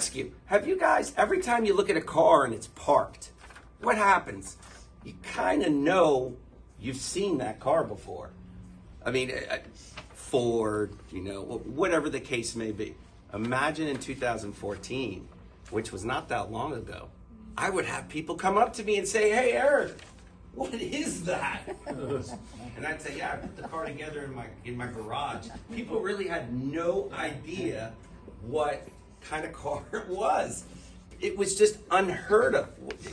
ask you, have you guys, every time you look at a car and it's parked, what happens? You kind of know you've seen that car before. I mean, Ford, whatever the case may be. Imagine in 2014, which was not that long ago, I would have people come up to me and say, hey, Eric, what is that? And I'd say, yeah, I put the car together in my garage. People really had no idea what kind of car it was. It was just unheard of.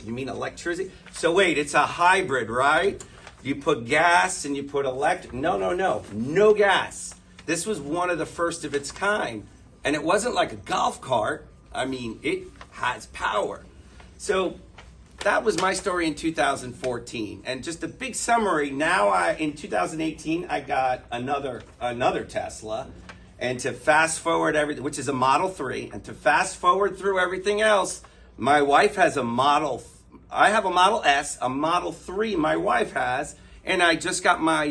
You mean electricity? So wait, it's a hybrid, right? You put gas and you put electric. No gas. This was one of the first of its kind. And it wasn't like a golf cart. I mean, it has power. So that was my story in 2014. And just a big summary, now in 2018, I got another Tesla. And to fast forward everything, which is a Model 3, and to fast forward through everything else, my wife has I have a Model S, a Model 3 my wife has, and I just got my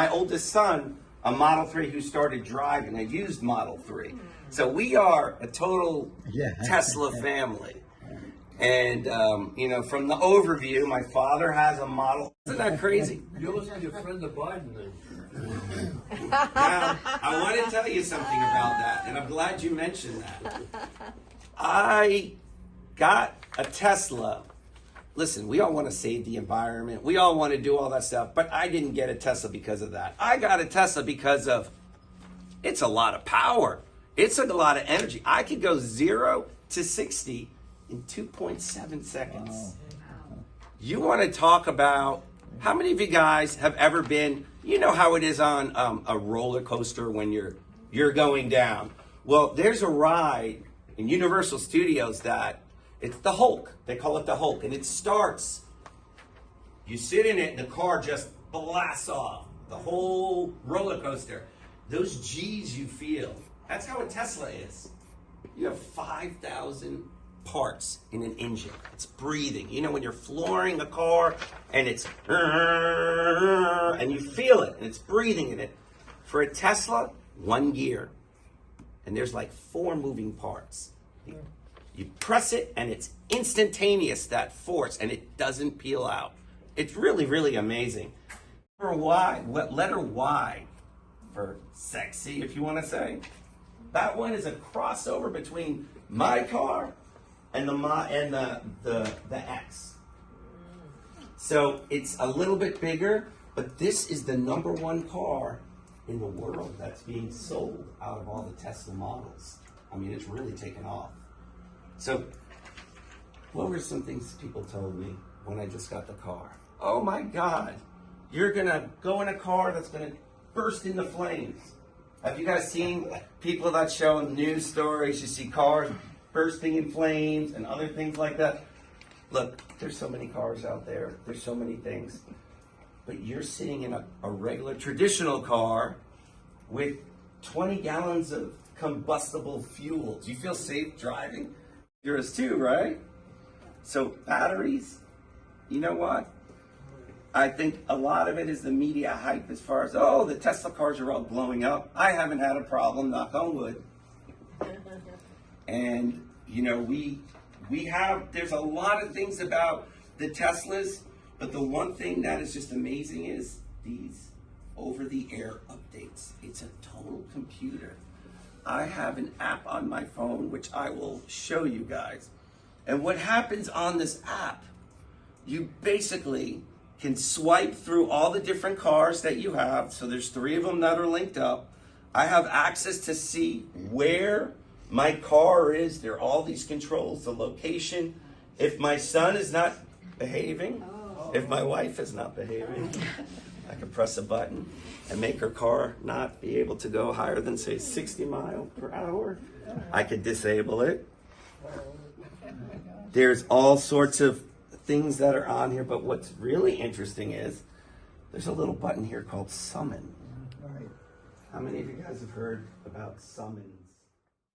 oldest son, a Model 3 who started driving, a used Model 3. So we are a total Tesla family. And, from the overview, my father has a Model. Isn't that crazy? You must be a friend of Biden then. Now, I want to tell you something about that, and I'm glad you mentioned that. I got a Tesla. Listen, we all want to save the environment. We all want to do all that stuff, but I didn't get a Tesla because of that. I got a Tesla because of it's a lot of power. It's a lot of energy. I could go 0 to 60 in 2.7 seconds. You want to talk about, how many of you guys have ever been, you know how it is on a roller coaster when you're going down? Well, there's a ride in Universal Studios that it's the Hulk. They call it the Hulk. And it starts, you sit in it and the car just blasts off. The whole roller coaster. Those G's you feel. That's how a Tesla is. You have 5,000 parts in an engine. It's breathing. You know when you're flooring a car and it's and you feel it and it's breathing in it. For a Tesla, 1 gear. And there's like 4 moving parts. You press it and it's instantaneous, that force, and it doesn't peel out. It's really, really amazing. Letter Y for sexy, if you want to say. That one is a crossover between my car and the X. So it's a little bit bigger, but this is the #1 car in the world that's being sold out of all the Tesla models. I mean, it's really taken off. So what were some things people told me when I just got the car? Oh my God, you're gonna go in a car that's gonna burst into flames. Have you guys seen people that show news stories? You see cars bursting in flames and other things like that. Look, there's so many cars out there. There's so many things. But you're sitting in a regular traditional car with 20 gallons of combustible fuel. Do you feel safe driving? Yours too, right? So batteries, you know what? I think a lot of it is the media hype as far as, the Tesla cars are all blowing up. I haven't had a problem, knock on wood. And, there's a lot of things about the Teslas, but the one thing that is just amazing is these over-the-air updates. It's a total computer. I have an app on my phone, which I will show you guys. And what happens on this app, you basically can swipe through all the different cars that you have. So there's 3 of them that are linked up. I have access to see where my car is. There are all these controls, the location. If my son is not behaving, if my wife is not behaving, I can press a button and make her car not be able to go higher than, say, 60 miles per hour. I could disable it. There's all sorts of things that are on here, but what's really interesting is there's a little button here called Summon. How many of you guys have heard about Summon?